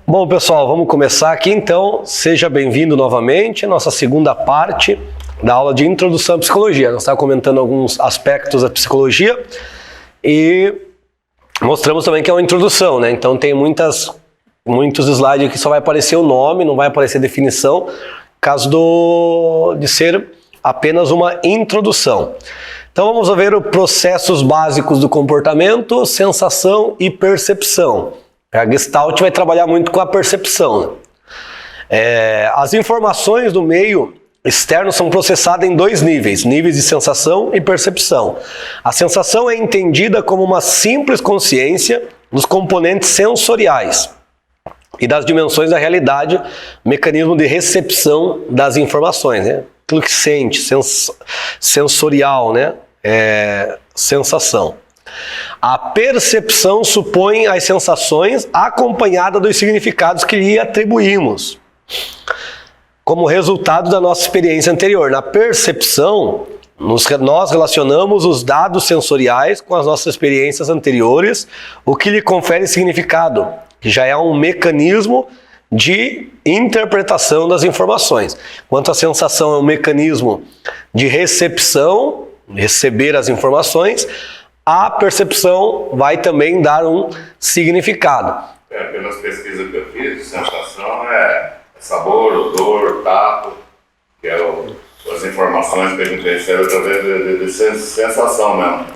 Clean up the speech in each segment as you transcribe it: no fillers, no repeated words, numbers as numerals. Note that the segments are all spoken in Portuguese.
Bom, pessoal, vamos começar aqui então. Seja bem-vindo novamente à nossa segunda parte da aula de Introdução à Psicologia. Nós estávamos comentando alguns aspectos da psicologia e mostramos também que é uma introdução, né? Então tem muitos slides que só vai aparecer o nome, não vai aparecer definição, caso de ser apenas uma introdução. Então vamos ver os processos básicos do comportamento, sensação e percepção. A Gestalt vai trabalhar muito com a percepção. As informações do meio externo são processadas em dois níveis de sensação e percepção. A sensação é entendida como uma simples consciência dos componentes sensoriais e das dimensões da realidade, mecanismo de recepção das informações, né? Aquilo que sente, sensorial, né? Sensação. A percepção supõe as sensações acompanhadas dos significados que lhe atribuímos, como resultado da nossa experiência anterior. Na percepção, nós relacionamos os dados sensoriais com as nossas experiências anteriores, o que lhe confere significado, que já é um mecanismo de interpretação das informações. Enquanto a sensação é um mecanismo de recepção, receber as informações, a percepção vai também dar um significado. Pelas pesquisas que eu fiz, sensação é sabor, odor, tato, que as informações que a gente recebe através de sensação mesmo.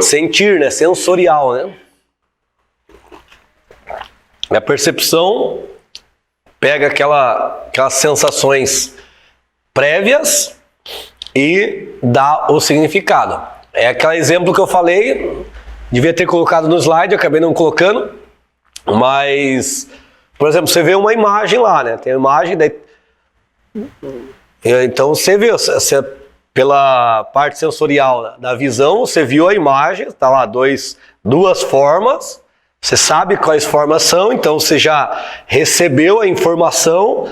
Sentir, né? Sensorial, né? A percepção pega aquelas sensações prévias e dá o significado. É aquele exemplo que eu falei, devia ter colocado no slide, eu acabei não colocando, mas, por exemplo, você vê uma imagem lá, né? Tem a imagem, daí, então você viu, pela parte sensorial da visão, você viu a imagem, está lá duas formas, você sabe quais formas são, então você já recebeu a informação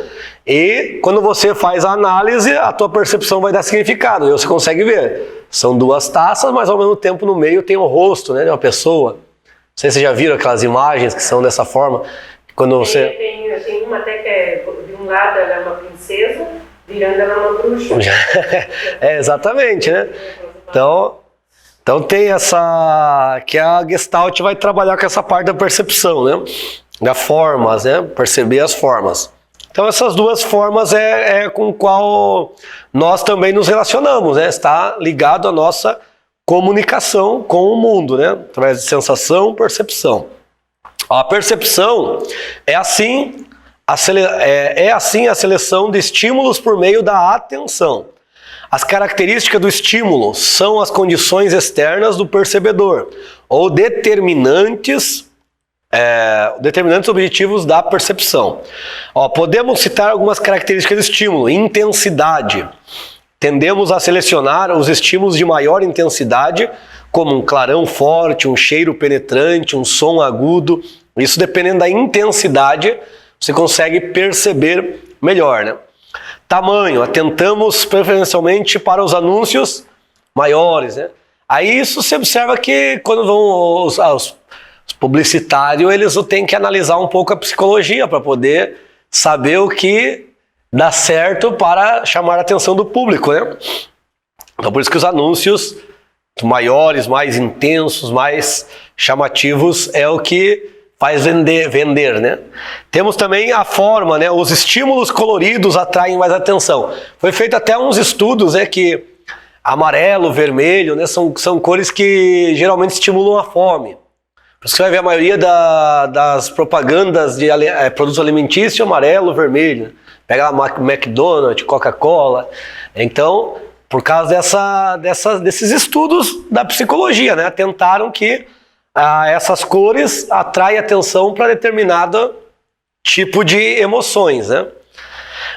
e quando você faz a análise, a tua percepção vai dar significado, e você consegue ver. São duas taças, mas ao mesmo tempo no meio tem o rosto, né, de uma pessoa. Não sei se vocês já viram aquelas imagens que são dessa forma. Quando você... Tem uma até que é, de um lado ela é uma princesa, virando ela uma bruxa. Exatamente, né? Então tem essa... que a Gestalt vai trabalhar com essa parte da percepção, né? Das formas, né? Perceber as formas. Então essas duas formas é com qual nós também nos relacionamos, né? Está ligado à nossa comunicação com o mundo, né? Através de sensação, percepção. A percepção é assim a seleção de estímulos por meio da atenção. As características do estímulo são as condições externas do percebedor, ou determinantes objetivos da percepção. Podemos citar algumas características do estímulo. Intensidade. Tendemos a selecionar os estímulos de maior intensidade, como um clarão forte, um cheiro penetrante, um som agudo. Isso, dependendo da intensidade, você consegue perceber melhor, né? Tamanho. Atentamos preferencialmente para os anúncios maiores, né? Aí isso você observa que quando vão os publicitários, eles têm que analisar um pouco a psicologia para poder saber o que dá certo para chamar a atenção do público, né? Então por isso que os anúncios maiores, mais intensos, mais chamativos é o que faz vender, né? Temos também a forma, né? Os estímulos coloridos atraem mais atenção. Foi feito até uns estudos, né, que amarelo, vermelho, né, são cores que geralmente estimulam a fome. Por isso que você vai ver a maioria das propagandas de produtos alimentícios amarelo, vermelho. Pega lá McDonald's, Coca-Cola. Então, por causa desses estudos da psicologia, né? Tentaram que essas cores atraem atenção para determinado tipo de emoções, né?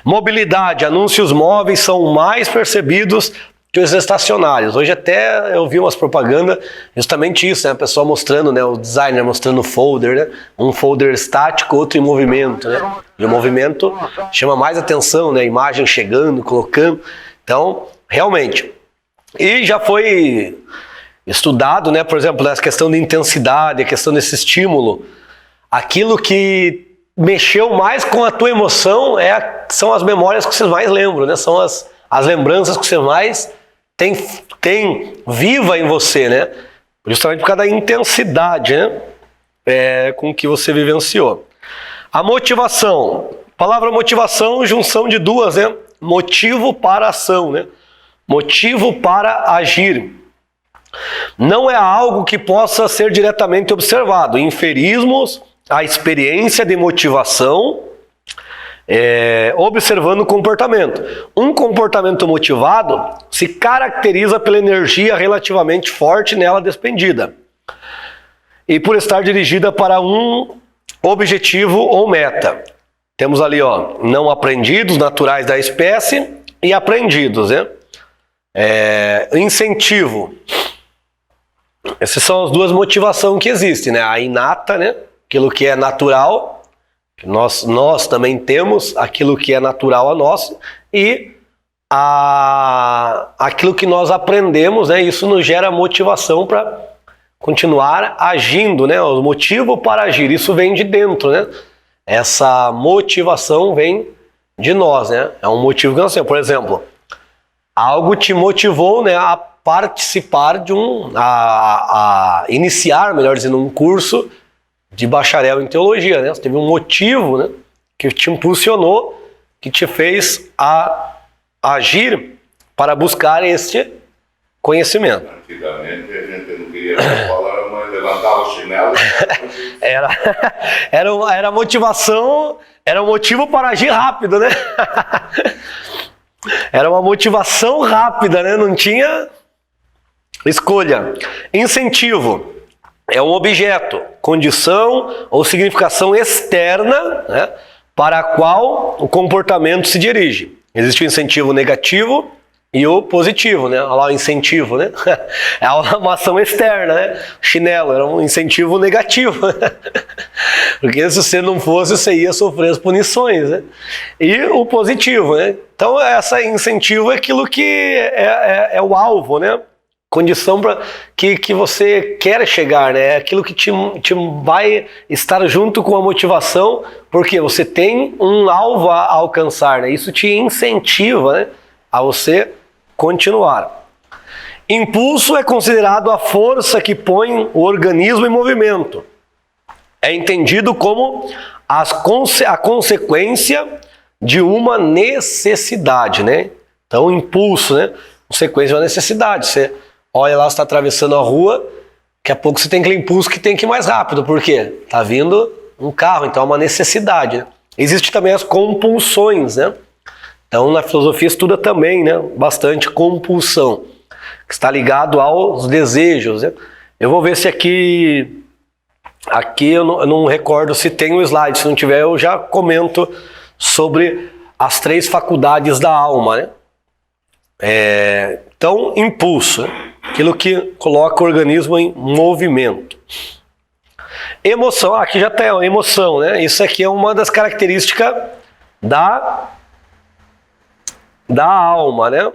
Mobilidade. Anúncios móveis são mais percebidos que os estacionários. Hoje até eu vi umas propagandas, justamente isso, né? A pessoa mostrando, né? O designer mostrando o folder, né? Um folder estático, outro em movimento, né? E o movimento chama mais atenção, né? A imagem chegando, colocando. Então, realmente. E já foi estudado, né? Por exemplo, essa questão de intensidade, a questão desse estímulo. Aquilo que mexeu mais com a tua emoção são as memórias que você mais lembra, né? São as lembranças que você mais tem viva em você, né? Justamente por causa da intensidade, né? Com que você vivenciou. A motivação. Palavra motivação, junção de duas, né? Motivo para ação, né? Motivo para agir. Não é algo que possa ser diretamente observado. Inferimos a experiência de motivação observando o comportamento. Um comportamento motivado se caracteriza pela energia relativamente forte nela despendida e por estar dirigida para um objetivo ou meta. Temos ali, não aprendidos, naturais da espécie, e aprendidos, né? Incentivo. Essas são as duas motivações que existem, né? A inata, né? Aquilo que é natural, nós também temos aquilo que é natural a nós, e aquilo que nós aprendemos, né? Isso nos gera motivação para continuar agindo, né? O motivo para agir, isso vem de dentro, né? Essa motivação vem de nós, né? É um motivo que nós temos. Por exemplo, algo te motivou, né, a participar a iniciar, melhor dizendo, um curso de bacharel em teologia, né? Você teve um motivo, né, que te impulsionou, que te fez agir para buscar este conhecimento. Antigamente a gente não queria falar, mas levantava o chinelo. Era motivação, era um motivo para agir rápido, né? Era uma motivação rápida, né? Não tinha escolha. Incentivo é um objeto, condição ou significação externa, né, para a qual o comportamento se dirige. Existe o incentivo negativo e o positivo, né? Olha lá o incentivo, né? É uma ação externa, né? Chinelo era um incentivo negativo. Porque se você não fosse, você ia sofrer as punições, né? E o positivo, né? Então, esse incentivo é aquilo que é o alvo, né? Condição para que você quer chegar, né? É aquilo que te vai estar junto com a motivação, porque você tem um alvo a alcançar, né? Isso te incentiva, né, a você continuar. Impulso é considerado a força que põe o organismo em movimento. É entendido como a consequência de uma necessidade, né? Então, impulso, né? Consequência de uma necessidade. Você olha lá, você está atravessando a rua, daqui a pouco você tem aquele impulso que tem que ir mais rápido. Por quê? Está vindo um carro, então é uma necessidade, né? Existe também as compulsões, né? Então, na filosofia estuda também, né, bastante compulsão, que está ligado aos desejos, né? Eu vou ver se aqui eu não recordo se tem o slide. Se não tiver, eu já comento sobre as 3 faculdades da alma, né? Então, impulso, aquilo que coloca o organismo em movimento. Emoção, aqui já tem a emoção, né? Isso aqui é uma das características da alma, né?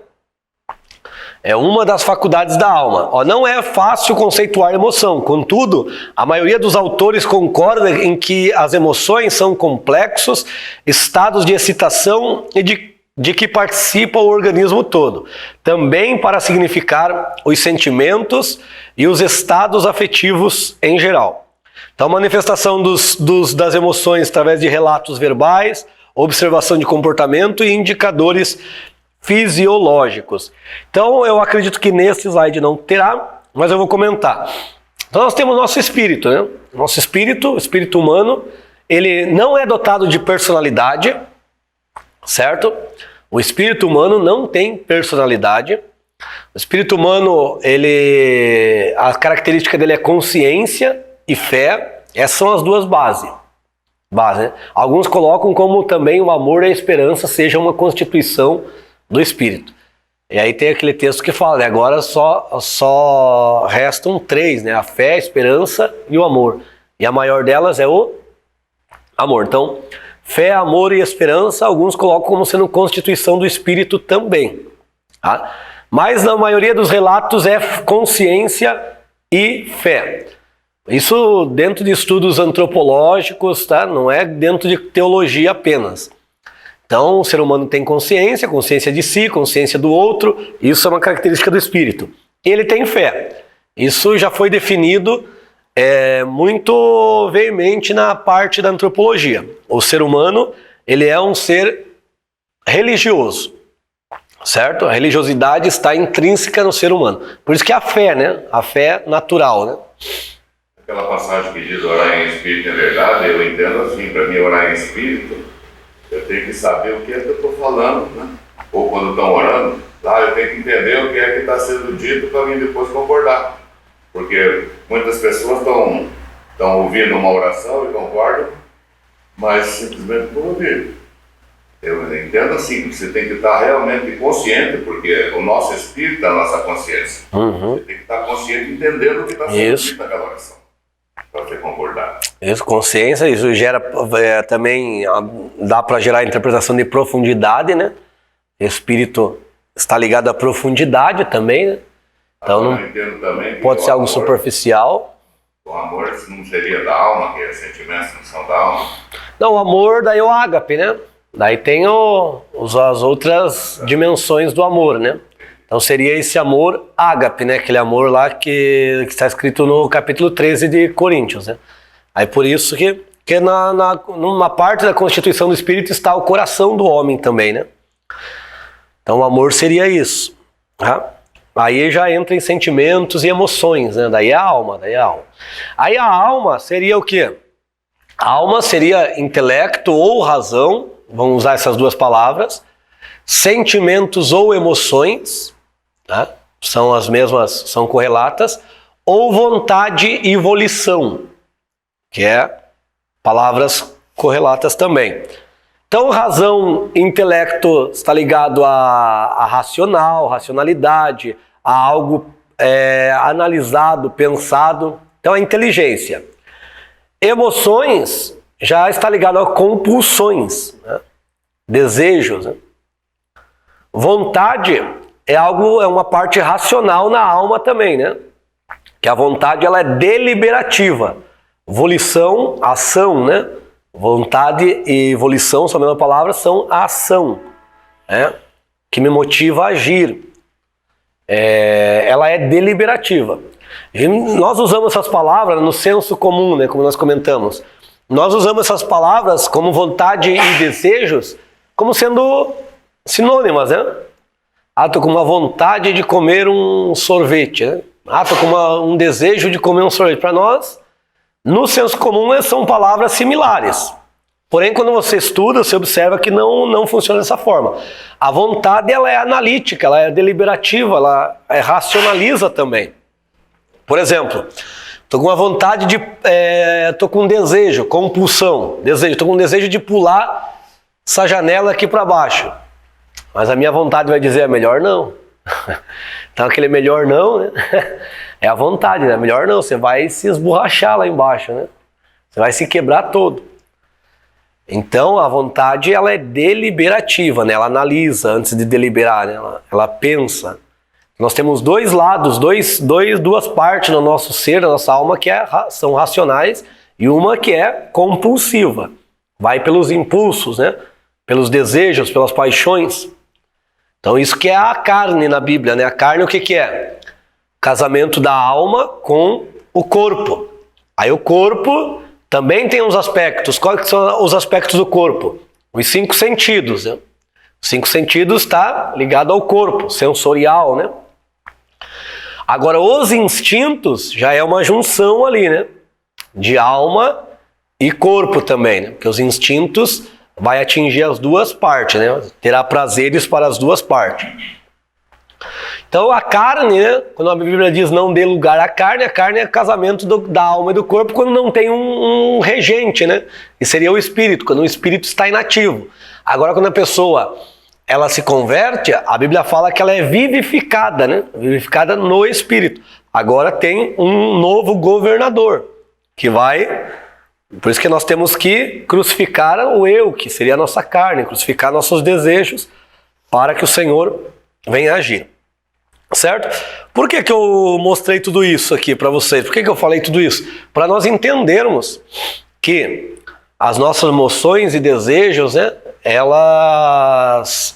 É uma das faculdades da alma. Não é fácil conceituar emoção, contudo, a maioria dos autores concorda em que as emoções são complexos estados de excitação e de que participa o organismo todo, também para significar os sentimentos e os estados afetivos em geral. Então, manifestação das emoções através de relatos verbais, observação de comportamento e indicadores fisiológicos. Então, eu acredito que nesse slide não terá, mas eu vou comentar. Então, nós temos nosso espírito, né? Nosso espírito, o espírito humano, ele não é dotado de personalidade, certo? O espírito humano não tem personalidade. O espírito humano, a característica dele é consciência e fé. Essas são as duas bases. Né? Alguns colocam como também o amor e a esperança seja uma constituição do espírito. E aí tem aquele texto que fala, né? Agora só restam 3, né? A fé, a esperança e o amor. E a maior delas é o amor. Então, fé, amor e esperança, alguns colocam como sendo constituição do espírito também. Tá? Mas na maioria dos relatos é consciência e fé. Isso dentro de estudos antropológicos, tá? Não é dentro de teologia apenas. Então, o ser humano tem consciência, consciência de si, consciência do outro. Isso é uma característica do espírito. Ele tem fé. Isso já foi definido muito veemente na parte da antropologia. O ser humano, ele é um ser religioso, certo? A religiosidade está intrínseca no ser humano. Por isso que a fé, né? A fé natural, né? Aquela passagem que diz orar em espírito, é verdade, eu entendo assim, para mim orar em espírito, eu tenho que saber o que é que eu estou falando, né? Ou quando estão orando, lá eu tenho que entender o que é que está sendo dito para mim depois concordar. Porque muitas pessoas estão ouvindo uma oração e concordam, mas simplesmente por ouvir. Eu entendo assim, que você tem que estar realmente consciente, porque o nosso espírito é a nossa consciência. Você tem que estar consciente entendendo o que está sendo dito naquela oração, para você concordar. Isso, consciência, isso gera também, dá para gerar interpretação de profundidade, né? Espírito está ligado à profundidade também, né? Então não pode ser algo superficial. O amor não seria da alma, que é sentimentos não são da alma? Não, o amor daí é o ágape, né? Daí tem as outras dimensões do amor, né? Então seria esse amor ágape, né? Aquele amor lá que está escrito no capítulo 13 de Coríntios, né? Aí por isso que numa parte da constituição do espírito está o coração do homem também, né? Então o amor seria isso, tá? Aí já entra em sentimentos e emoções, né? Daí é a alma, Aí a alma seria o quê? A alma seria intelecto ou razão, vamos usar essas duas palavras, sentimentos ou emoções, tá? São as mesmas, são correlatas, ou vontade e volição, que é palavras correlatas também. Então, razão, intelecto está ligado a racionalidade, a algo analisado, pensado. Então, a inteligência. Emoções já está ligado a compulsões, né? Desejos. Né? Vontade é uma parte racional na alma também, né? Que a vontade ela é deliberativa. Volição, ação, né? Vontade e volição, são a mesma palavra, são a ação, né? Que me motiva a agir. Ela é deliberativa. E nós usamos essas palavras no senso comum, né? Como nós comentamos. Nós usamos essas palavras como vontade e desejos como sendo sinônimas, né? Tô com uma vontade de comer um sorvete, né? Tô com um desejo de comer um sorvete. Para nós, no senso comum, são palavras similares. Porém, quando você estuda, você observa que não funciona dessa forma. A vontade ela é analítica, ela é deliberativa, ela racionaliza também. Por exemplo, estou com uma vontade de... estou com um desejo, compulsão. Estou com um desejo de pular essa janela aqui para baixo. Mas a minha vontade vai dizer, é melhor não. Então aquele melhor não, né? É a vontade, né? Melhor não, você vai se esborrachar lá embaixo, né? Você vai se quebrar todo. Então a vontade ela é deliberativa, né? Ela analisa antes de deliberar, né? Ela pensa. Nós temos dois lados, duas partes no nosso ser, na nossa alma que são racionais e uma que é compulsiva. Vai pelos impulsos, né? Pelos desejos, pelas paixões. Então isso que é a carne na Bíblia, né? A carne o que é? Casamento da alma com o corpo. Aí o corpo também tem uns aspectos. Quais são os aspectos do corpo? Os 5 sentidos, né? Os 5 sentidos está ligado ao corpo, sensorial, né? Agora os instintos já é uma junção ali, né? De alma e corpo também, né? Porque os instintos vai atingir as duas partes, né? Terá prazeres para as duas partes. Então a carne, né? Quando a Bíblia diz não dê lugar à carne, a carne é casamento da alma e do corpo quando não tem um regente, né? E seria o espírito, quando o espírito está inativo. Agora quando a pessoa ela se converte, a Bíblia fala que ela é vivificada, né? Vivificada no espírito. Agora tem um novo governador que vai... Por isso que nós temos que crucificar o eu, que seria a nossa carne, crucificar nossos desejos para que o Senhor venha agir. Certo? Por que que eu mostrei tudo isso aqui para vocês? Por que que eu falei tudo isso? Para nós entendermos que as nossas emoções e desejos, né, elas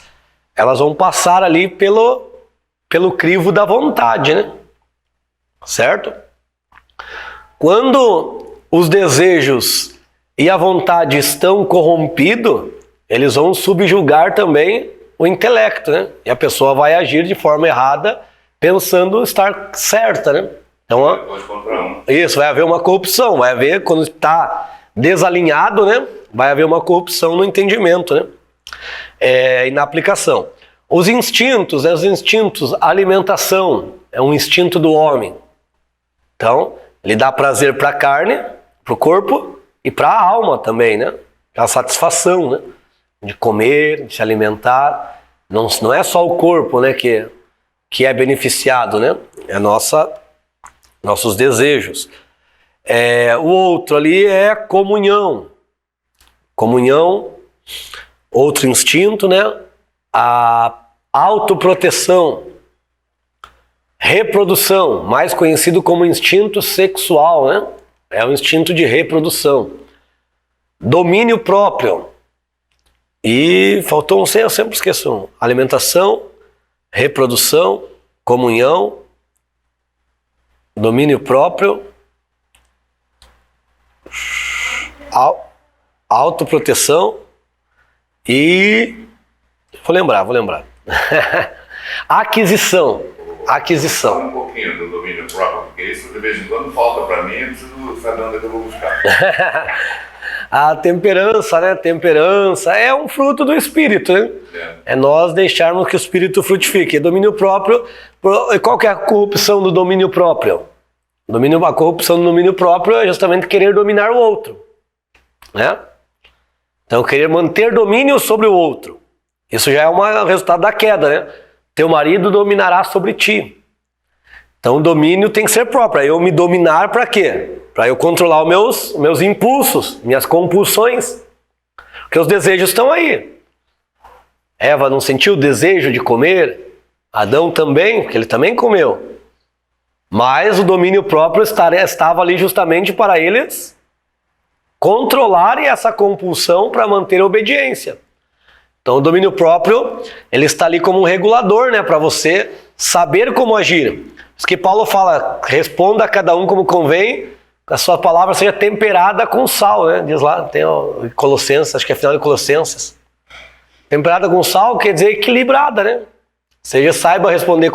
vão passar ali pelo crivo da vontade, né? Certo? Quando os desejos e a vontade estão corrompidos, eles vão subjugar também o intelecto, né? E a pessoa vai agir de forma errada, pensando estar certa, né? Então, Dois contra um. isso, vai haver uma corrupção, vai haver, quando está desalinhado, né? Vai haver uma corrupção no entendimento, né? E na aplicação. Os instintos, alimentação, é um instinto do homem. Então, ele dá prazer para a carne, para o corpo e para a alma também, né? A satisfação, né? De comer, de se alimentar. Não é só o corpo, né, que é beneficiado, né? É nossos desejos. O outro ali é comunhão. Comunhão, outro instinto, né? A autoproteção. Reprodução, mais conhecido como instinto sexual, né? É o instinto de reprodução. Domínio próprio. E faltou um, eu sempre esqueço um. Alimentação, reprodução, comunhão, domínio próprio, autoproteção e... Vou lembrar. Aquisição. Fala um pouquinho do domínio próprio, porque isso de vez em quando falta para mim, eu preciso saber onde é que eu vou buscar. A temperança, né? Temperança é um fruto do Espírito, né? É nós deixarmos que o Espírito frutifique. Domínio próprio, qual que é a corrupção do domínio próprio? A corrupção do domínio próprio é justamente querer dominar o outro, né? Então, querer manter domínio sobre o outro. Isso já é um resultado da queda, né? Teu marido dominará sobre ti. Então, o domínio tem que ser próprio. Eu me dominar para quê? Para eu controlar os meus impulsos, minhas compulsões. Porque os desejos estão aí. Eva não sentiu o desejo de comer? Adão também, porque ele também comeu. Mas o domínio próprio estava ali justamente para eles controlarem essa compulsão para manter a obediência. Então o domínio próprio, ele está ali como um regulador, né, para você saber como agir. Isso que Paulo fala, responda a cada um como convém, que a sua palavra seja temperada com sal, né? Diz lá, tem o Colossenses, acho que é final de Colossenses. Temperada com sal quer dizer equilibrada, né? Seja, saiba responder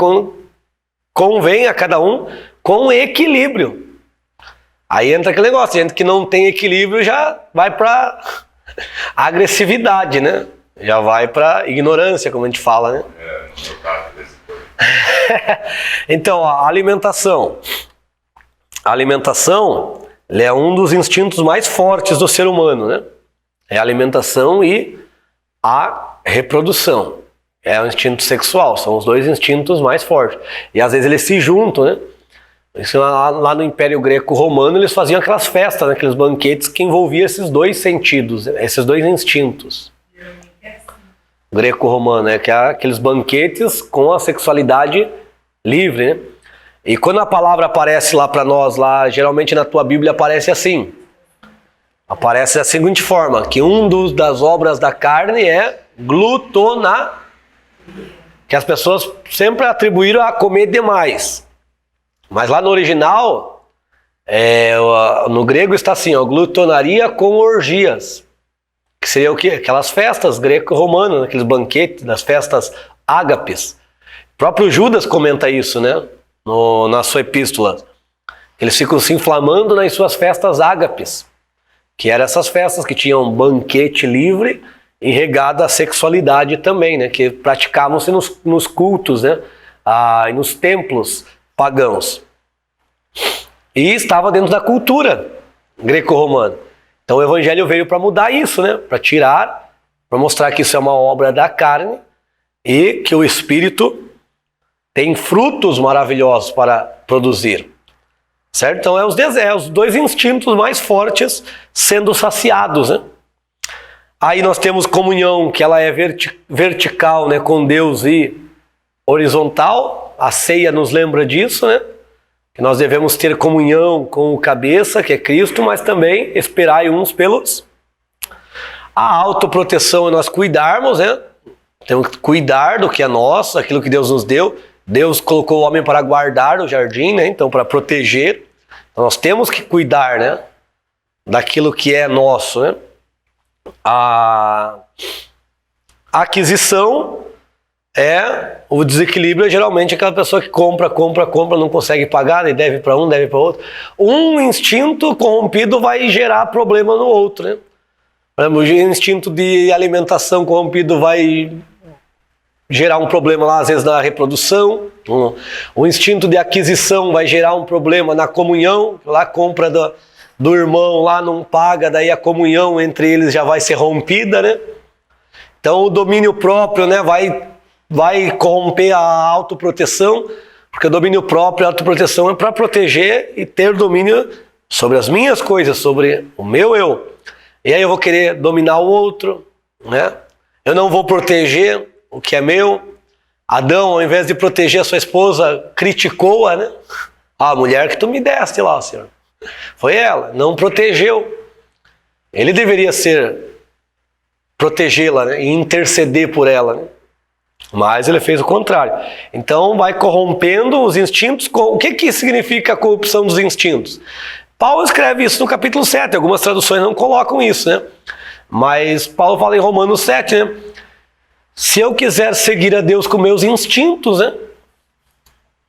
convém a cada um com equilíbrio. Aí entra aquele negócio, gente que não tem equilíbrio já vai para agressividade, né? Já vai para ignorância, como a gente fala, né? No caso desse coisa. Então, a alimentação. A alimentação é um dos instintos mais fortes do ser humano, né? É a alimentação e a reprodução. É o instinto sexual, são os dois instintos mais fortes. E às vezes eles se juntam, né? Isso, lá no Império Greco-Romano eles faziam aquelas festas, né? Aqueles banquetes que envolviam esses dois sentidos, esses dois instintos. Greco-romano, que é aqueles banquetes com a sexualidade livre, né? E quando a palavra aparece lá para nós, lá, geralmente na tua Bíblia aparece assim. Aparece da seguinte forma, que das obras da carne é glutona, que as pessoas sempre atribuíram a comer demais. Mas lá no original, no grego está assim, glutonaria com orgias. Que seria o quê? Aquelas festas greco-romanas, aqueles banquetes, das festas ágapes. O próprio Judas comenta isso, né? Na sua epístola. Eles ficam se inflamando nas suas festas ágapes. Que eram essas festas que tinham banquete livre e regada à sexualidade também, né? Que praticavam-se nos cultos, né? E nos templos pagãos. E estava dentro da cultura greco-romana. Então o Evangelho veio para mudar isso, né? Para tirar, para mostrar que isso é uma obra da carne e que o Espírito tem frutos maravilhosos para produzir. Certo? Então os dois instintos mais fortes sendo saciados, né? Aí nós temos comunhão, que ela é vertical, né, com Deus, e horizontal, a ceia nos lembra disso, né? Que nós devemos ter comunhão com o cabeça, que é Cristo, mas também esperai uns pelos. A autoproteção é nós cuidarmos, né? Temos que cuidar do que é nosso, aquilo que Deus nos deu. Deus colocou o homem para guardar o jardim, né? Então, para proteger. Então, nós temos que cuidar, né? Daquilo que é nosso, né? A aquisição é o desequilíbrio, geralmente aquela pessoa que compra, não consegue pagar, e deve para um, deve para outro. Um instinto corrompido vai gerar problema no outro, né? Por exemplo, o instinto de alimentação corrompido vai gerar um problema lá, às vezes, na reprodução. O instinto de aquisição vai gerar um problema na comunhão. Lá compra do irmão, lá não paga, daí a comunhão entre eles já vai ser rompida, né? Então o domínio próprio, né, vai corromper a autoproteção, porque o domínio próprio, a autoproteção é para proteger e ter domínio sobre as minhas coisas, sobre o meu eu. E aí eu vou querer dominar o outro, né? Eu não vou proteger o que é meu. Adão, ao invés de proteger a sua esposa, criticou-a, né? Ah, a mulher que tu me deste lá, Senhor. Foi ela, não protegeu. Ele deveria protegê-la, né? E interceder por ela, né? Mas ele fez o contrário. Então vai corrompendo os instintos. O que significa a corrupção dos instintos? Paulo escreve isso no capítulo 7. Algumas traduções não colocam isso, né? Mas Paulo fala em Romanos 7, né? Se eu quiser seguir a Deus com meus instintos, né?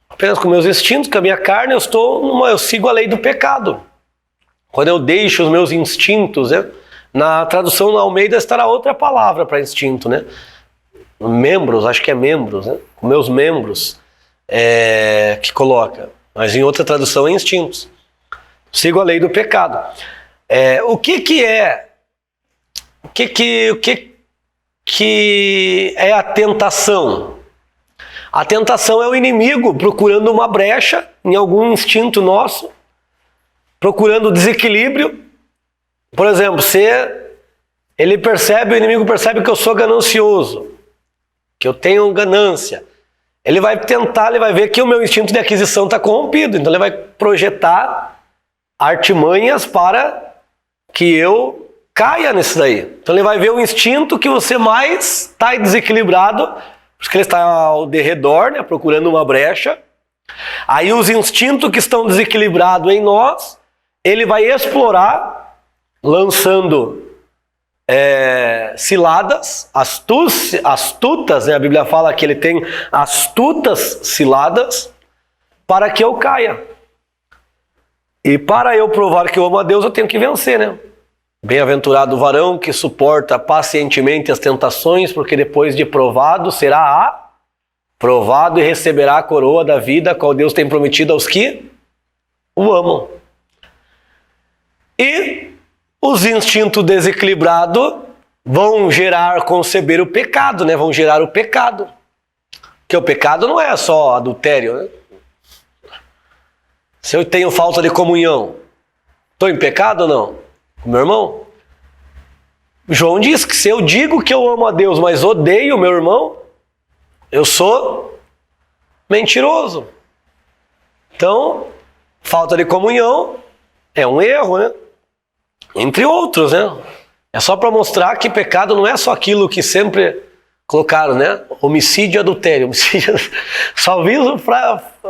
Apenas com meus instintos, com a minha carne, eu sigo a lei do pecado. Quando eu deixo os meus instintos, né? Na tradução na Almeida estará outra palavra para instinto, né? Membros, acho que é membros, né? Meus membros que coloca. Mas em outra tradução é instintos. Sigo a lei do pecado. O que é a tentação? A tentação é o inimigo procurando uma brecha em algum instinto nosso, procurando desequilíbrio. Por exemplo, o inimigo percebe que eu sou ganancioso, que eu tenho ganância. Ele vai ver que o meu instinto de aquisição está corrompido, então ele vai projetar artimanhas para que eu caia nisso daí. Então ele vai ver o instinto que você mais está desequilibrado, porque ele está ao derredor, né, procurando uma brecha. Aí os instintos que estão desequilibrados em nós, ele vai explorar, lançando ciladas, astutas, né? A Bíblia fala que ele tem astutas ciladas para que eu caia. E para eu provar que eu amo a Deus, eu tenho que vencer, né? Bem-aventurado o varão que suporta pacientemente as tentações, porque depois de provado será aprovado e receberá a coroa da vida, a qual Deus tem prometido aos que o amam. E os instintos desequilibrados vão conceber o pecado, né? Vão gerar o pecado. Porque o pecado não é só adultério, né? Se eu tenho falta de comunhão, estou em pecado ou não? Com meu irmão? João diz que se eu digo que eu amo a Deus, mas odeio o meu irmão, eu sou mentiroso. Então, falta de comunhão é um erro, né? Entre outros, né? É só para mostrar que pecado não é só aquilo que sempre colocaram, né? Homicídio e adultério. Só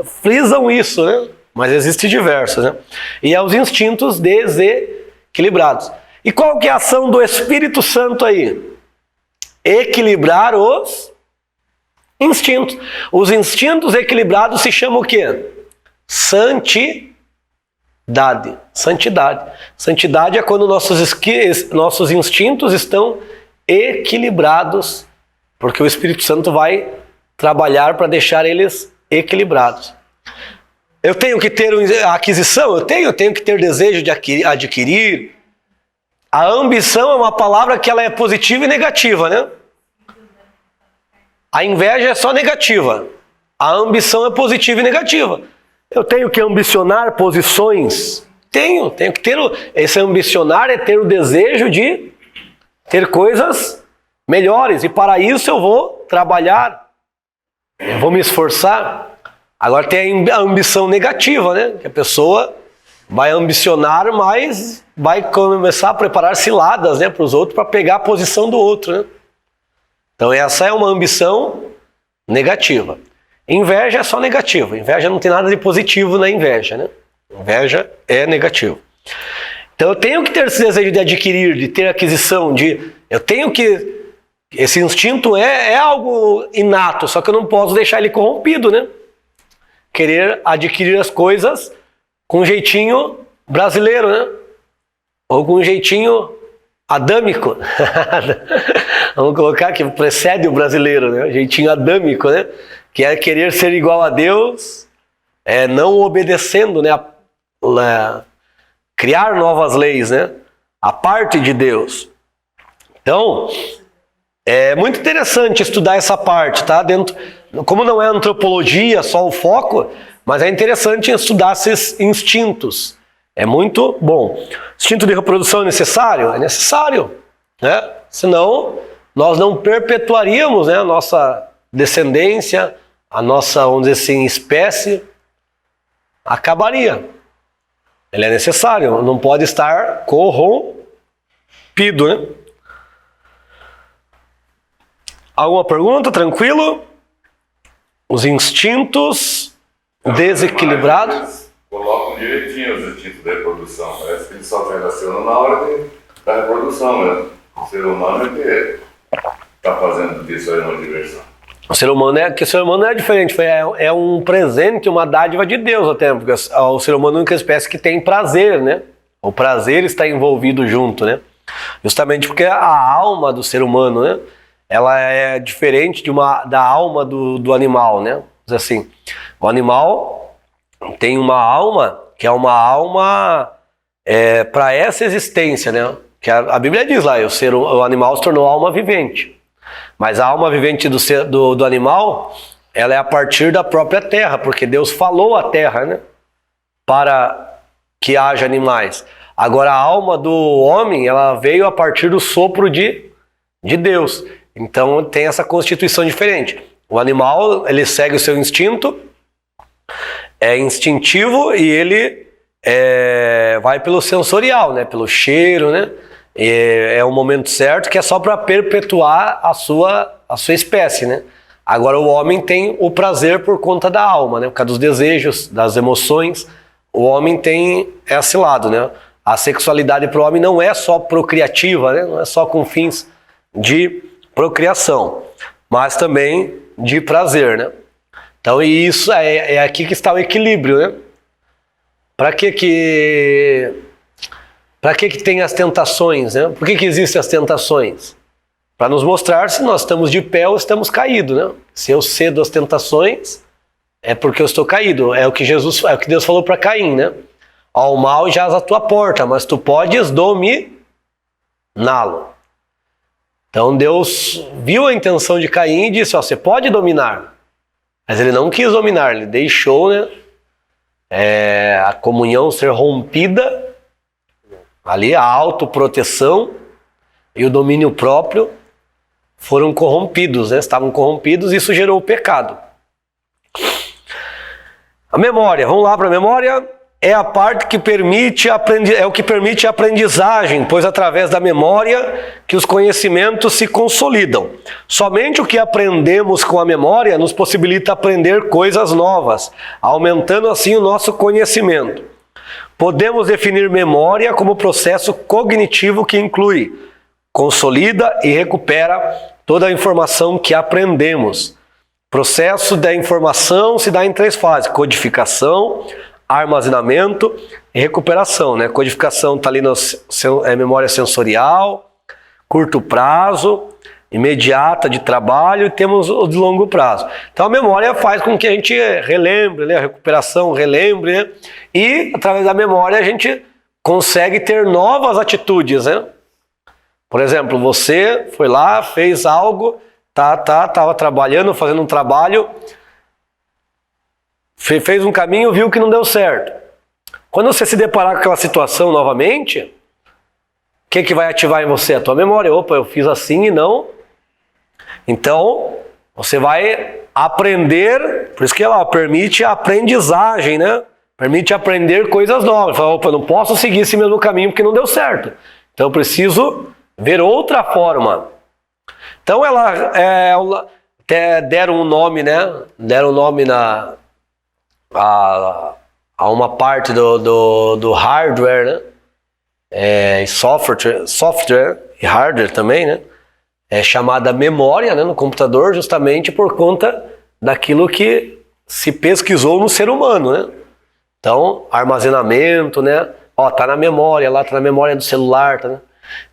frisam isso, né? Mas existem diversos, né? E é os instintos desequilibrados. E qual que é a ação do Espírito Santo aí? Equilibrar os instintos. Os instintos equilibrados se chamam o quê? Santidade. Santidade é quando nossos instintos estão equilibrados, porque o Espírito Santo vai trabalhar para deixar eles equilibrados. Eu tenho que ter a aquisição? Eu tenho que ter desejo de adquirir. A ambição é uma palavra que ela é positiva e negativa, né? A inveja é só negativa. A ambição é positiva e negativa. Eu tenho que ambicionar posições? Tenho que ter. Esse ambicionar é ter o desejo de ter coisas melhores. E para isso eu vou trabalhar. Eu vou me esforçar. Agora tem a ambição negativa, né? Que a pessoa vai ambicionar, mas vai começar a preparar ciladas, né, para os outros, para pegar a posição do outro, né? Então essa é uma ambição negativa. Inveja é só negativa. Inveja não tem nada de positivo na inveja, né? Inveja é negativo. Então eu tenho que ter esse desejo de adquirir, de ter aquisição, eu tenho que... Esse instinto é algo inato, só que eu não posso deixar ele corrompido, né? Querer adquirir as coisas com um jeitinho brasileiro, né? Ou com um jeitinho adâmico. Vamos colocar que precede o brasileiro, né? Jeitinho adâmico, né? Que é querer ser igual a Deus, não obedecendo, né? Criar novas leis, né? A parte de Deus. Então, é muito interessante estudar essa parte, tá? Como não é antropologia só o foco, mas é interessante estudar esses instintos. É muito bom. Instinto de reprodução é necessário? É necessário, né? Senão, nós não perpetuaríamos, né, a nossa descendência, a nossa, vamos dizer assim, espécie, acabaria. Ele é necessário, não pode estar corrompido, né? Alguma pergunta? Tranquilo? Os instintos desequilibrados? Colocam direitinho os instintos de reprodução. Parece que ele só vai nascendo na hora da reprodução mesmo. O ser humano é que está fazendo disso aí uma diversão. O ser humano é diferente, é um presente, uma dádiva de Deus até, porque o ser humano é a única espécie que tem prazer, né? O prazer está envolvido junto, né? Justamente porque a alma do ser humano, né? Ela é diferente da alma do animal, né? Assim, o animal tem uma alma que é uma alma para essa existência, né? Que a Bíblia diz lá, o animal se tornou alma vivente. Mas a alma vivente do animal, ela é a partir da própria terra, porque Deus falou a terra, né? Para que haja animais. Agora a alma do homem, ela veio a partir do sopro de Deus. Então tem essa constituição diferente. O animal, ele segue o seu instinto, é instintivo e ele vai pelo sensorial, né? Pelo cheiro, né? É o momento certo que é só para perpetuar a sua espécie, né? Agora o homem tem o prazer por conta da alma, né? Por causa dos desejos, das emoções. O homem tem esse lado, né? A sexualidade para o homem não é só procriativa, né? Não é só com fins de procriação, mas também de prazer, né? Então isso é aqui que está o equilíbrio, né? Para que tem as tentações, né? Por que existem as tentações? Para nos mostrar se nós estamos de pé ou estamos caídos, né? Se eu cedo às tentações, é porque eu estou caído. É o que Deus falou para Caim, né? Ao mal jaz à tua porta, mas tu podes dominá-lo. Então Deus viu a intenção de Caim e disse, você pode dominar. Mas ele não quis dominar, ele deixou, né, a comunhão ser rompida. Ali a autoproteção e o domínio próprio foram corrompidos, né? Estavam corrompidos e isso gerou o pecado. A memória, vamos lá para a memória. É a parte que permite o que permite a aprendizagem, pois através da memória que os conhecimentos se consolidam. Somente o que aprendemos com a memória nos possibilita aprender coisas novas, aumentando assim o nosso conhecimento. Podemos definir memória como processo cognitivo que inclui, consolida e recupera toda a informação que aprendemos. O processo da informação se dá em 3 fases: codificação, armazenamento e recuperação, né? Codificação está ali na memória sensorial, curto prazo, imediata de trabalho, e temos o de longo prazo. Então a memória faz com que a gente relembre, né? A recuperação relembre, né? E através da memória a gente consegue ter novas atitudes, né? Por exemplo, você foi lá, fez algo, estava trabalhando, fazendo um trabalho, fez um caminho, viu que não deu certo. Quando você se deparar com aquela situação novamente, o que vai ativar em você? A tua memória. Opa, eu fiz assim e não. Então, você vai aprender, por isso que ela permite a aprendizagem, né? Permite aprender coisas novas. Fala, opa, eu não posso seguir esse mesmo caminho porque não deu certo. Então eu preciso ver outra forma. Então ela até deram um nome, né? Deram um nome a uma parte do hardware, né? Software e hardware também, né? É chamada memória, né, no computador, justamente por conta daquilo que se pesquisou no ser humano, né? Então, armazenamento, né? Ó, tá na memória, lá tá na memória do celular, tá, né?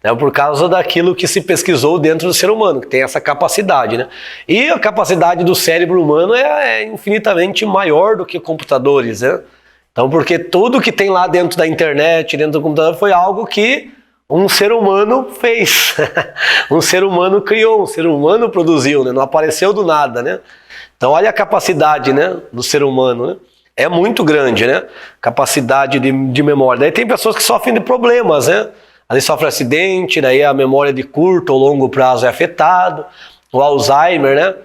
É por causa daquilo que se pesquisou dentro do ser humano, que tem essa capacidade, né? E a capacidade do cérebro humano é infinitamente maior do que computadores, né? Então, porque tudo que tem lá dentro da internet, dentro do computador, foi algo que um ser humano fez. Um ser humano criou, um ser humano produziu, né? Não apareceu do nada, né? Então, olha a capacidade, né, do ser humano, né? É muito grande, né? Capacidade de memória. Daí tem pessoas que sofrem de problemas, né? Ali sofre acidente, daí a memória de curto ou longo prazo é afetado. O Alzheimer, né?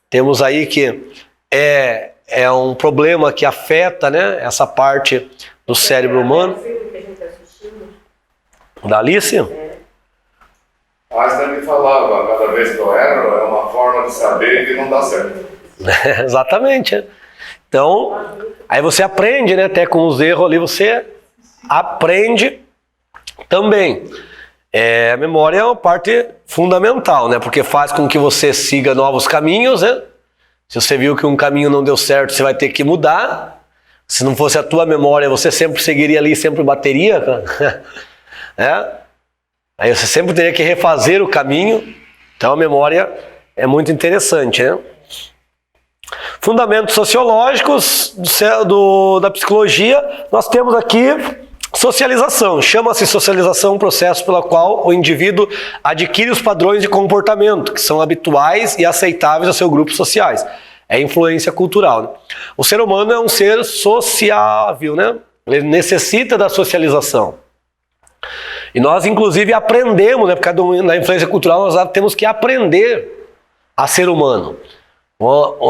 Temos aí que é um problema que afeta, né, essa parte do cérebro humano. Da Alice? Einstein me falava, cada vez que eu erro, é uma forma de saber que não dá certo. Exatamente. Então, aí você aprende, né? Até com os erros ali, você aprende também. A memória é uma parte fundamental, né? Porque faz com que você siga novos caminhos, né? Se você viu que um caminho não deu certo, você vai ter que mudar. Se não fosse a tua memória, você sempre seguiria ali, sempre bateria, cara. Aí você sempre teria que refazer o caminho. Então a memória é muito interessante, né? Fundamentos sociológicos da psicologia, nós temos aqui socialização. Chama-se socialização um processo pelo qual o indivíduo adquire os padrões de comportamento que são habituais e aceitáveis aos seus grupos sociais. É influência cultural, né? O ser humano é um ser sociável, né? Ele necessita da socialização. E nós, inclusive, aprendemos, né? Por causa da influência cultural, nós temos que aprender a ser humano.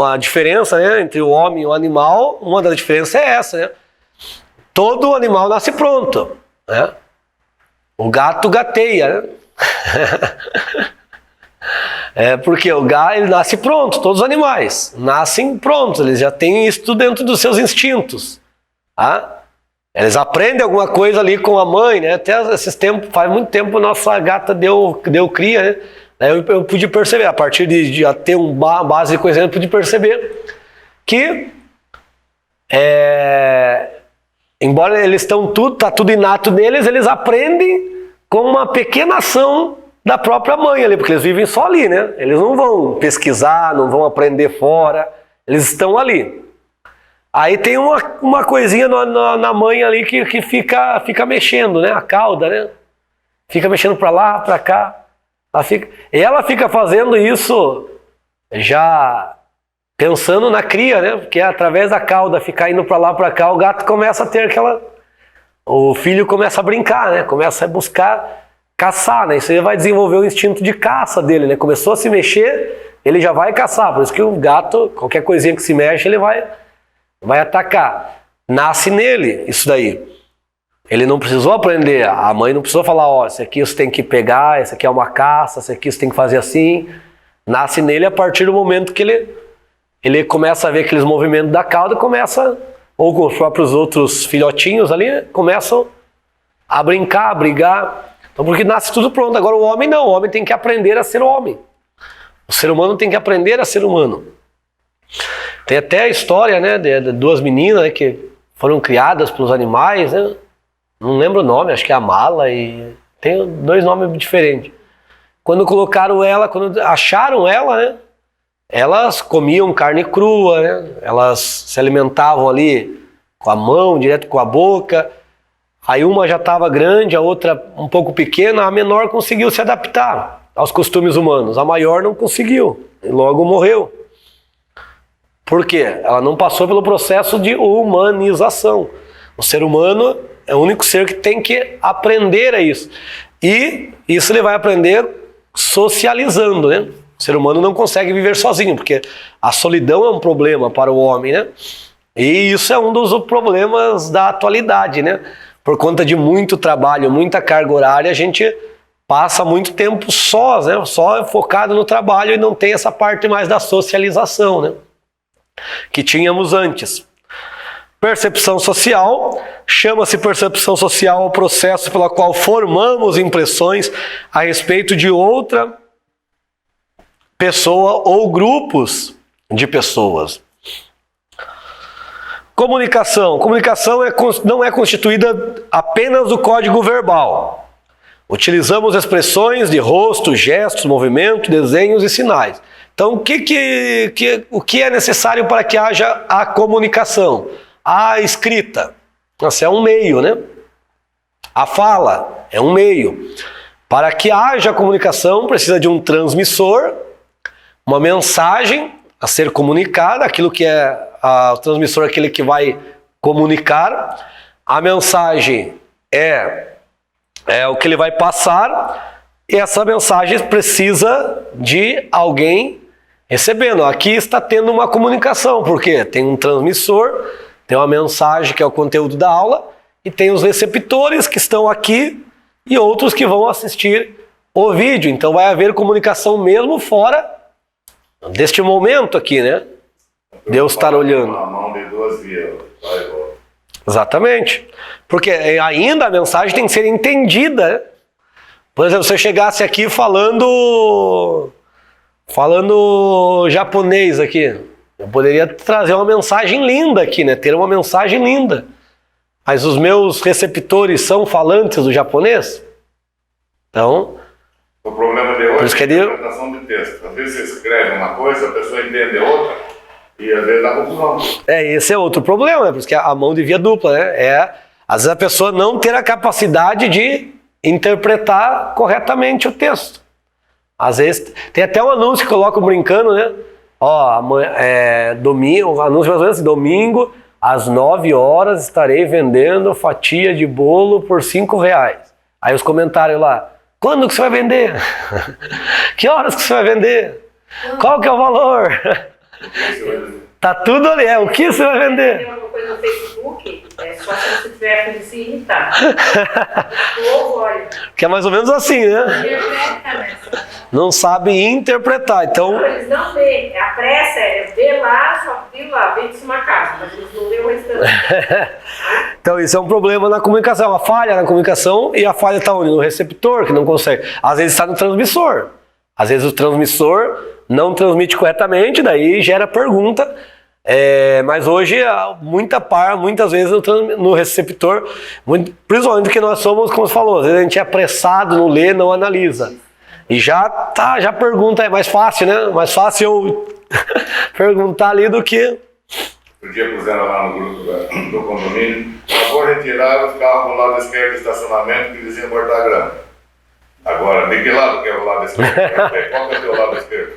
A diferença, né, entre o homem e o animal, uma das diferenças é essa, né? Todo animal nasce pronto, né? O gato gateia, né? Porque o gato ele nasce pronto, todos os animais nascem prontos, eles já têm isso dentro dos seus instintos, tá? Eles aprendem alguma coisa ali com a mãe, né? Até esses tempos, faz muito tempo, nossa gata deu cria, né? Eu pude perceber, a partir de ter uma base de conhecimento, eu pude perceber que embora eles tá tudo inato neles, eles aprendem com uma pequena ação da própria mãe ali, porque eles vivem só ali, né? Eles não vão pesquisar, não vão aprender fora, eles estão ali. Aí tem uma coisinha na mãe ali que fica mexendo, né? A cauda, né? Fica mexendo para lá, para cá. Ela fica fazendo isso já pensando na cria, né? Porque através da cauda ficar indo para lá, para cá, o gato começa a ter o filho começa a brincar, né? Começa a buscar caçar, né? Isso aí vai desenvolver o instinto de caça dele, né? Começou a se mexer, ele já vai caçar. Por isso que o gato, qualquer coisinha que se mexe, ele vai atacar. Nasce nele isso daí. Ele não precisou aprender, a mãe não precisou falar, ó, esse aqui você tem que pegar, esse aqui é uma caça, esse aqui você tem que fazer assim. Nasce nele a partir do momento que ele começa a ver aqueles movimentos da cauda, ou com os próprios outros filhotinhos ali, começam a brincar, a brigar. Então, porque nasce tudo pronto. Agora o homem não, o homem tem que aprender a ser homem. O ser humano tem que aprender a ser humano. Tem até a história, né, de duas meninas, né, que foram criadas pelos animais, né? Não lembro o nome, acho que é a Mala e... Tem dois nomes diferentes. Quando acharam ela, né? Elas comiam carne crua, né? Elas se alimentavam ali com a mão, direto com a boca. Aí uma já estava grande, a outra um pouco pequena. A menor conseguiu se adaptar aos costumes humanos. A maior não conseguiu e logo morreu. Por quê? Ela não passou pelo processo de humanização. O ser humano é o único ser que tem que aprender a isso. E isso ele vai aprender socializando, né? O ser humano não consegue viver sozinho, porque a solidão é um problema para o homem, né? E isso é um dos problemas da atualidade, né? Por conta de muito trabalho, muita carga horária, a gente passa muito tempo só, né? Só focado no trabalho e não tem essa parte mais da socialização, né? Que tínhamos antes. Percepção social, chama-se percepção social o processo pelo qual formamos impressões a respeito de outra pessoa ou grupos de pessoas. Comunicação. Comunicação não é constituída apenas do código verbal. Utilizamos expressões de rosto, gestos, movimento, desenhos e sinais. Então, o que é necessário para que haja a comunicação? A escrita. Nossa, é um meio, né? A fala é um meio. Para que haja comunicação, precisa de um transmissor, uma mensagem a ser comunicada, aquilo que é o transmissor, aquele que vai comunicar. A mensagem é o que ele vai passar, e essa mensagem precisa de alguém recebendo. Aqui está tendo uma comunicação, porque tem um transmissor, tem uma mensagem que é o conteúdo da aula, e tem os receptores que estão aqui e outros que vão assistir o vídeo. Então vai haver comunicação mesmo fora deste momento aqui, né? Deus estar olhando. Uma mão de duas vias, vai e volta. Exatamente. Porque ainda a mensagem tem que ser entendida, né? Por exemplo, se eu chegasse aqui falando japonês aqui, eu poderia trazer uma mensagem linda aqui, né? Ter uma mensagem linda. Mas os meus receptores são falantes do japonês? Então, o problema de hoje por isso que é a interpretação de texto. Às vezes você escreve uma coisa, a pessoa entende outra, e às vezes dá confusão. Esse é outro problema, né? Por isso que a mão de via dupla, né? Às vezes a pessoa não ter a capacidade de interpretar corretamente o texto. Às vezes, tem até um anúncio que colocam brincando, né? Ó, domingo, anúncio mais ou menos assim, domingo, às 9 horas, estarei vendendo fatia de bolo por R$5. Aí os comentários lá, quando que você vai vender? Que horas que você vai vender? Qual que é o valor? Tá tudo ali, o que você vai vender? Tem uma coisa no Facebook, só se você tiver a se irritar. O povo olha. Que é mais ou menos assim, né? Não sabe interpretar, então... Não, eles não veem. A pressa é ver lá, só vir lá, ver de cima casa, mas eles não veem o restante. Então isso é um problema na comunicação, uma falha na comunicação, e a falha está onde? No receptor, que não consegue. Às vezes está no transmissor. Às vezes o transmissor não transmite corretamente, daí gera pergunta. Mas hoje, muitas vezes no receptor, principalmente porque nós somos, como você falou, às vezes a gente é apressado, não lê, não analisa. E já pergunta, é mais fácil, né? Mais fácil eu perguntar ali do que... Outro dia puseram lá no grupo do condomínio, vou retirar os carros do lado esquerdo do estacionamento que dizia cortar grama. Agora, de que lado que é o lado esquerdo? Qual que é o teu lado esquerdo?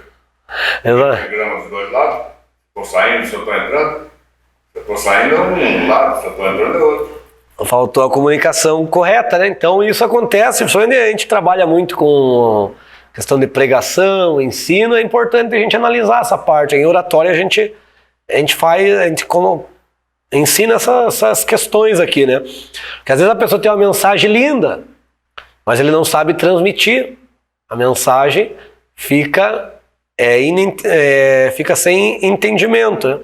Exato. Tem grama dos dois lados? Estou saindo, se eu estou entrando? Se eu estou saindo, é um lado, se eu estou entrando, é outro. Faltou a comunicação correta, né? Então isso acontece, principalmente a gente trabalha muito com questão de pregação, ensino, é importante a gente analisar essa parte. Em oratória a gente ensina essas questões aqui, né? Porque às vezes a pessoa tem uma mensagem linda, mas ele não sabe transmitir. A mensagem fica sem entendimento, né?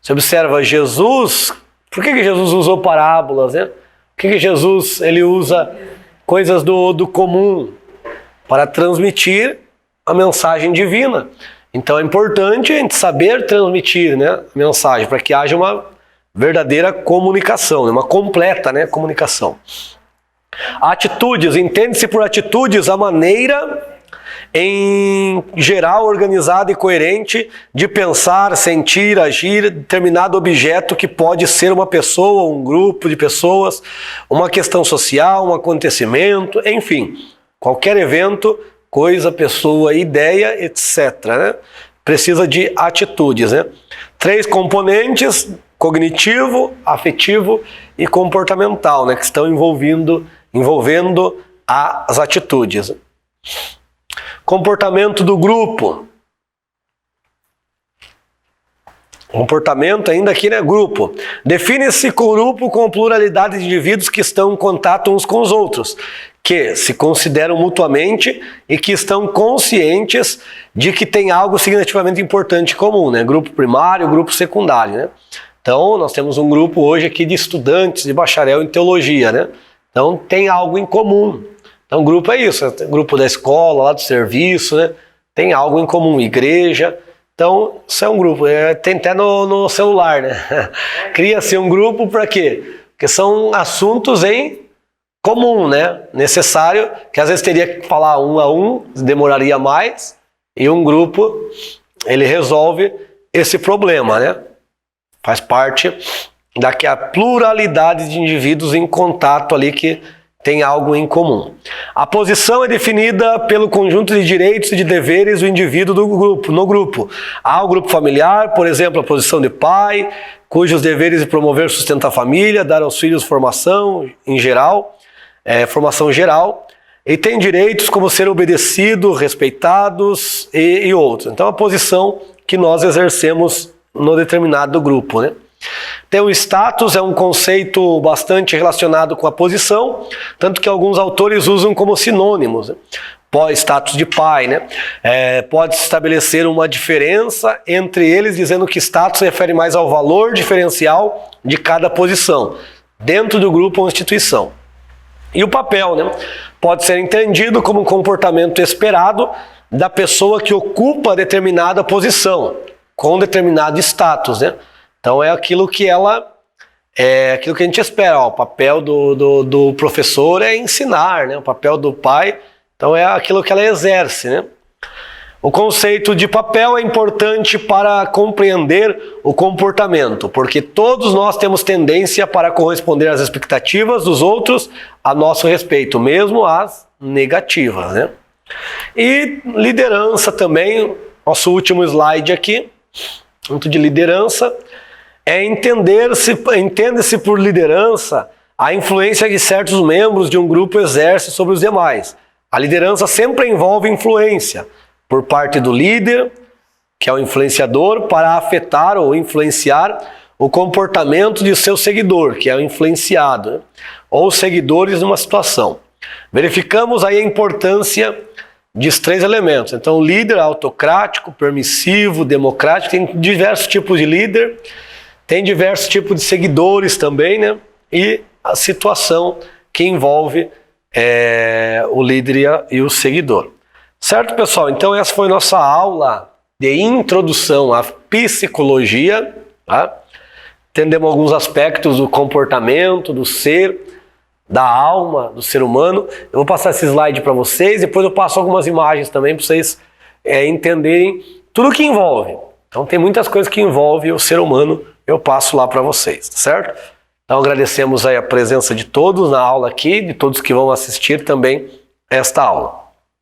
Você observa Jesus, por que Jesus usou parábolas, né? Por que Jesus ele usa coisas do comum para transmitir a mensagem divina? Então é importante a gente saber transmitir, né, a mensagem, para que haja uma verdadeira comunicação, uma completa, né, comunicação. Atitudes, entende-se por atitudes a maneira em geral, organizada e coerente de pensar, sentir, agir determinado objeto que pode ser uma pessoa, um grupo de pessoas, uma questão social, um acontecimento, enfim, qualquer evento, coisa, pessoa, ideia, etc. Né? Precisa de atitudes. Né? 3 componentes, cognitivo, afetivo e comportamental, né? Que estão envolvendo as atitudes. Comportamento do grupo. Comportamento ainda aqui, né? Grupo. Define-se grupo com pluralidade de indivíduos que estão em contato uns com os outros, que se consideram mutuamente e que estão conscientes de que tem algo significativamente importante em comum, né? Grupo primário, grupo secundário, né? Então, nós temos um grupo hoje aqui de estudantes de bacharel em teologia, né? Então, tem algo em comum. Então, grupo é isso, né? Grupo da escola, lá do serviço, né? Tem algo em comum, igreja. Então, isso é um grupo, tem até no celular, né? Cria-se um grupo para quê? Porque são assuntos em comum, né? Necessário, que às vezes teria que falar um a um, demoraria mais, e um grupo, ele resolve esse problema, né? Faz parte da pluralidade de indivíduos em contato ali que tem algo em comum. A posição é definida pelo conjunto de direitos e de deveres do indivíduo no grupo. Há o grupo familiar, por exemplo, a posição de pai, cujos deveres é promover, sustentar a família, dar aos filhos formação em geral, formação geral, e tem direitos como ser obedecido, respeitados e outros. Então, a posição que nós exercemos no determinado grupo, né? Tem o status, é um conceito bastante relacionado com a posição, tanto que alguns autores usam como sinônimos, né? Status de pai, né? Pode-se estabelecer uma diferença entre eles, dizendo que status refere mais ao valor diferencial de cada posição, dentro do grupo ou instituição. E o papel, né? Pode ser entendido como um comportamento esperado da pessoa que ocupa determinada posição, com determinado status, né? Então é aquilo que aquilo que a gente espera. O papel do professor é ensinar, né? O papel do pai, então é aquilo que ela exerce, né? O conceito de papel é importante para compreender o comportamento, porque todos nós temos tendência para corresponder às expectativas dos outros a nosso respeito, mesmo as negativas, né? E liderança também, nosso último slide aqui, junto de liderança. Entende-se por liderança a influência que certos membros de um grupo exercem sobre os demais. A liderança sempre envolve influência por parte do líder, que é o influenciador, para afetar ou influenciar o comportamento de seu seguidor, que é o influenciado, né? Ou seguidores numa situação. Verificamos aí a importância de 3 elementos. Então, o líder autocrático, permissivo, democrático, tem diversos tipos de líder. Tem diversos tipos de seguidores também, né? E a situação que envolve o líder e o seguidor. Certo, pessoal? Então essa foi nossa aula de introdução à psicologia, tá? Entendemos alguns aspectos do comportamento, do ser, da alma, do ser humano. Eu vou passar esse slide para vocês, depois eu passo algumas imagens também para vocês entenderem tudo que envolve. Então tem muitas coisas que envolvem o ser humano. Eu passo lá para vocês, certo? Então agradecemos aí a presença de todos na aula aqui, de todos que vão assistir também esta aula.